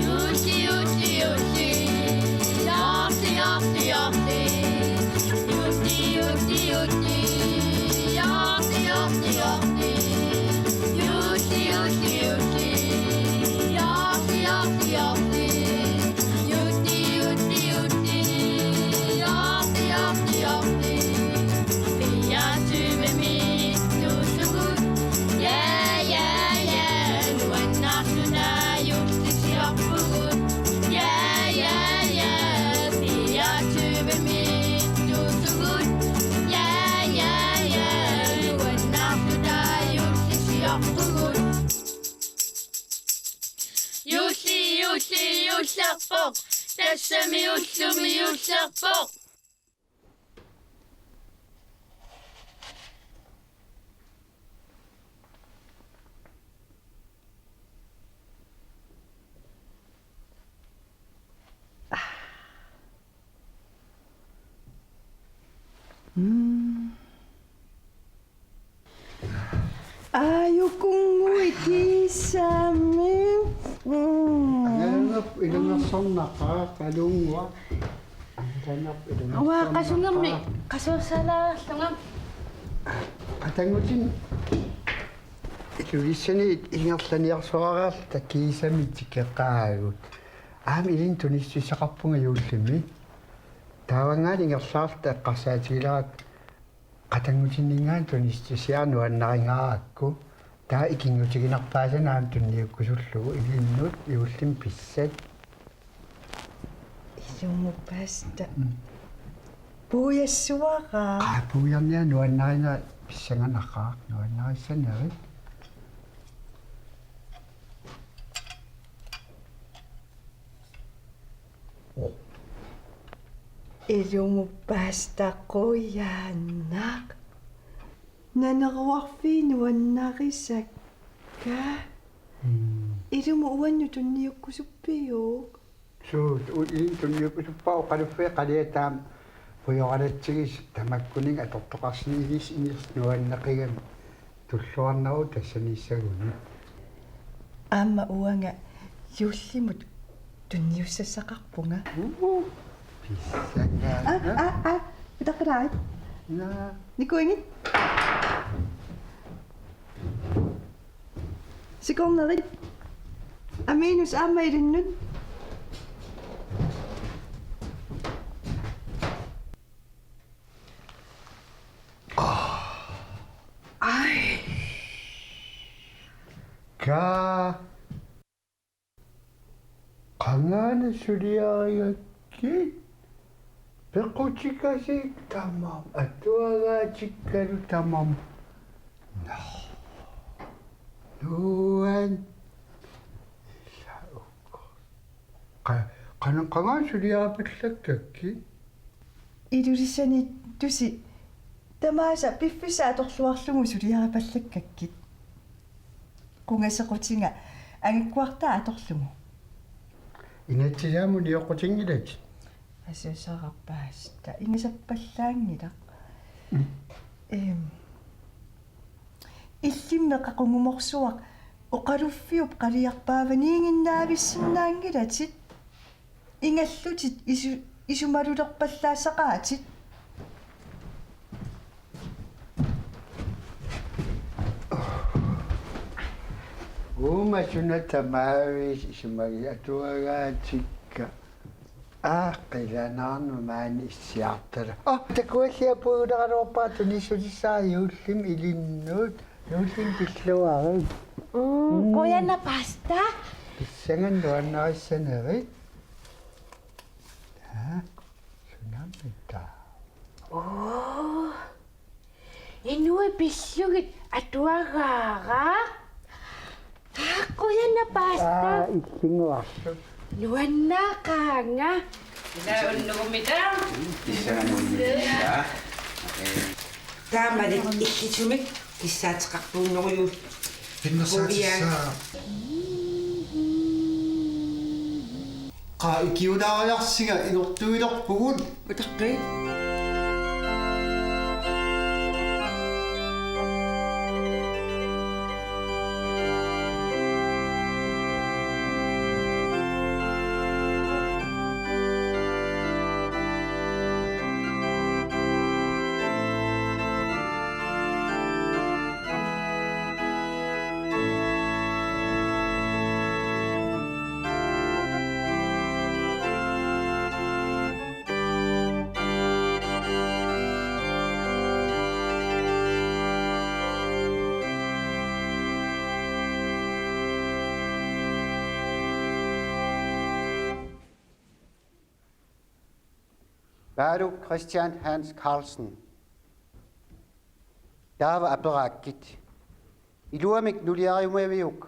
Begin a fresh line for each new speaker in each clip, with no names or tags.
Jussi, Jussi, Jussi. Jahti, jahti, jahti. Jussi, Jussi, Jussi. Jahti, jahti, jahti. Jussi, Jussi, Jussi. Jahti, jahti, jahti. Jussi, Jussi, Jussi. Jahti, jahti, jahti. Pia, tu med mig, du så god. Yeah, yeah, yeah. Nu natten just det jag får god. Yeah, yeah, yeah. Pia, tu med mig, du så god. Yeah, yeah, yeah. Nu natten just det jag får god. Jussi, Jussi, Jussi, bort. Dessa med Jussi, bort.
Ayokong ikisami.
Ilangasong nakakalungwa. Ang ganap
Awa kasungam ni kasosala sungam.
Patangujin. Iluisani ingatlaniarsuaral takisami tikaqaagut. Ilin tunissisaqarpunga yuullimi. Tawangaan ingerlaarta qarsaatigilaarat qatangutiningaan tunissisiarnu annaringaaraakku. Taa ikingutiginarpaasanaam tunniukkusullugu ilinnut iullim pissat.
Isumupasta. Puuyassuaqa.
Puuyarnia nuannarina pissanganaqaaq nuannarissanerit.
Isumupasta qoyanaq. Nanaruarfi nuannarisakka. Ilumu uannu tunniukkusuppiuuk.
Suut ilin tunniukkusuppaa qaluffee qaliataam puyoqalatsigis tamakkuning atortoqarsinigis ingers nuannaqigam tulluarnaru tassanissaguni.
Amma uanga yullimut tunniussasaqarpunga.
Pissanga.
Pitaqaraat.
Na.
Nikuingit. Sikornerit. Aminus amma ilinnut.
Ka qangana suliariakki pequtikasik tamam atuagaatikkalu tamam nuan qangan suliarapillakki
Ilulisani tusi tamaasa piffisa atorluarlugu suliarapallakkit. Kungasequtinga angikkuarta atorlugu.
inatsiaamu lioqutingilat
Asasarappaasta ingasappallaangilaq. Illimmeqaqungumorsuaq oqaluffiup qaliarpaavaniinginnaavissinnaangilatit ingallutit isumalulerpallaasaqaatit.
Uma sunata maavis isumagi atuagaatikka qilanarnu maani issiartala. Takuallia puuleralorpaa tunissulissaariullim ilinnuut nuullim pilluarit.
Qoyanna pasta.
Pissangan nuannarissanerit. Sunamita.
Inui pissugit atuagaara. Qoyanna pasta.
Illinguarlu.
Nuannaqaanga.
Pissangan nummita.
Taamalit illisumik kissaateqarpuunneruyuu
Pinnersaatissa qa ikiunaajarsiga inortuilerpugun
utaqqi
Baru Christian Hans Carlsen. Daava aperakkit. Iluamik nuliariumaviuk.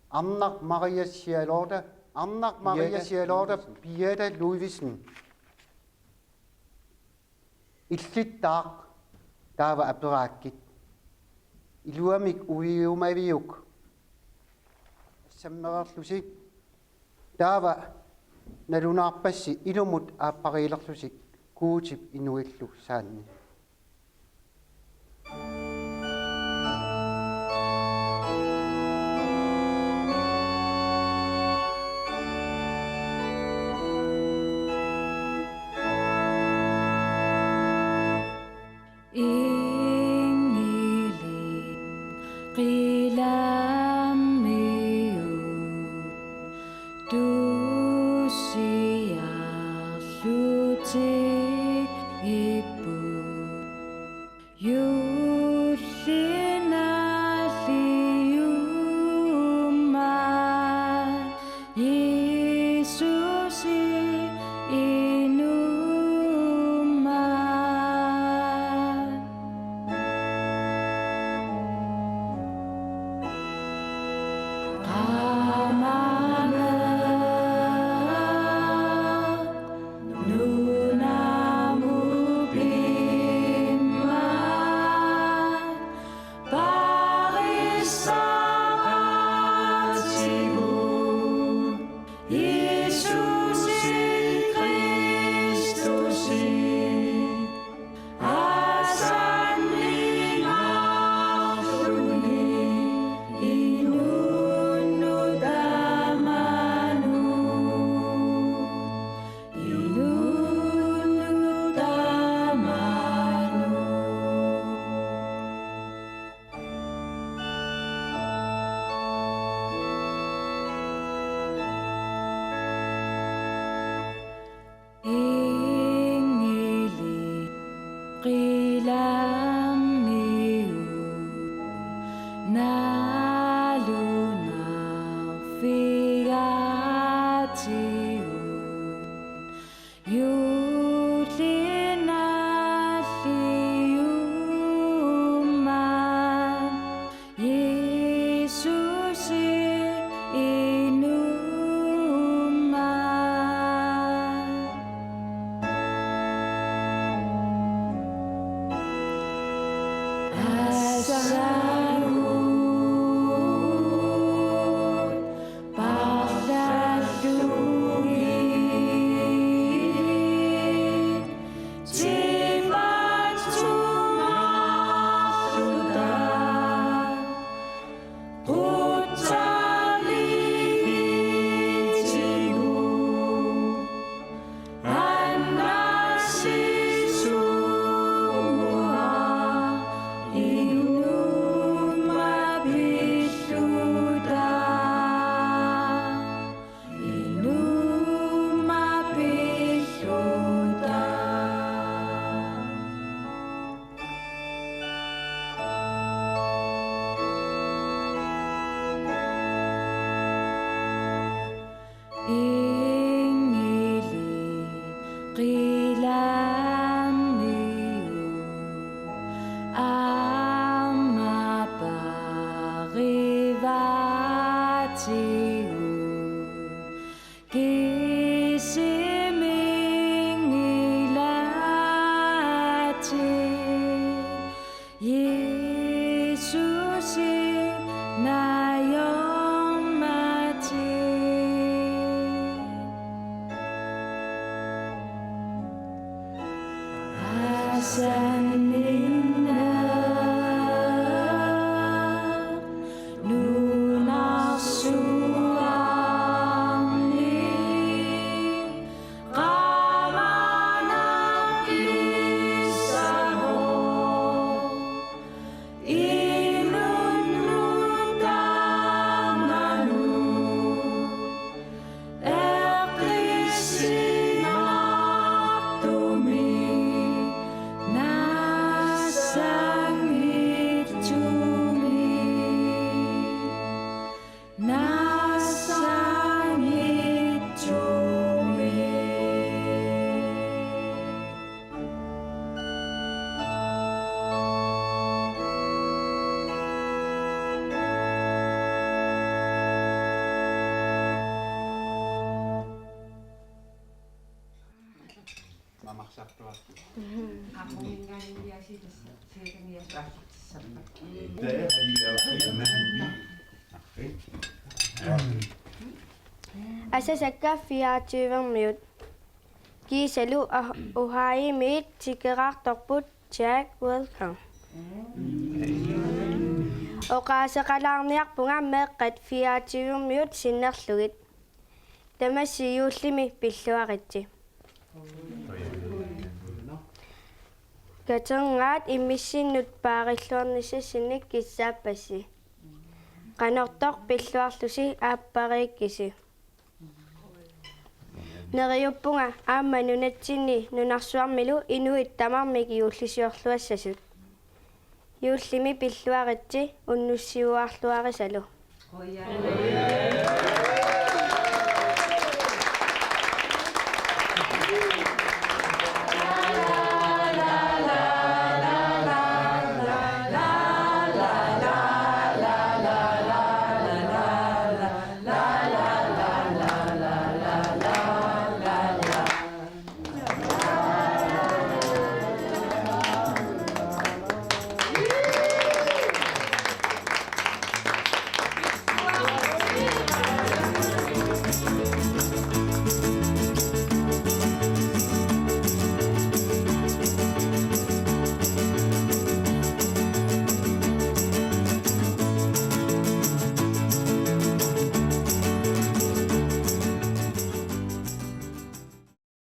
Annak Maria Sialorda Pieta Ludvigsen. Illit taaq daava aperakkit. Iluamik uiumaviuk. Sammerarlusik. Daava nalunarpassi ilumut aappariilerlusik kuutip inuillu saanni.
Nuna sua
Mamaksartuartu.
Ako nga niya siya niya sa
Asasakka 24 minut. Gisalu uhai mit sikerartorput Jack welcome. Oqaasaqalarniarpunga meeqqat 24 minut sinnerlugit. Tamassiyuullimi pilluaritsi. Katangaat immissinnut paarilluarnissassinik kissaappassi. Qanortoq pilluarlusi aappariikkisi. Neriuppunga aamma nunatsinni nunarsuarmilu inuit tamarmiki ullisiorluassasut. Yuullimi pilluaritsi unnussiuarluarisalu.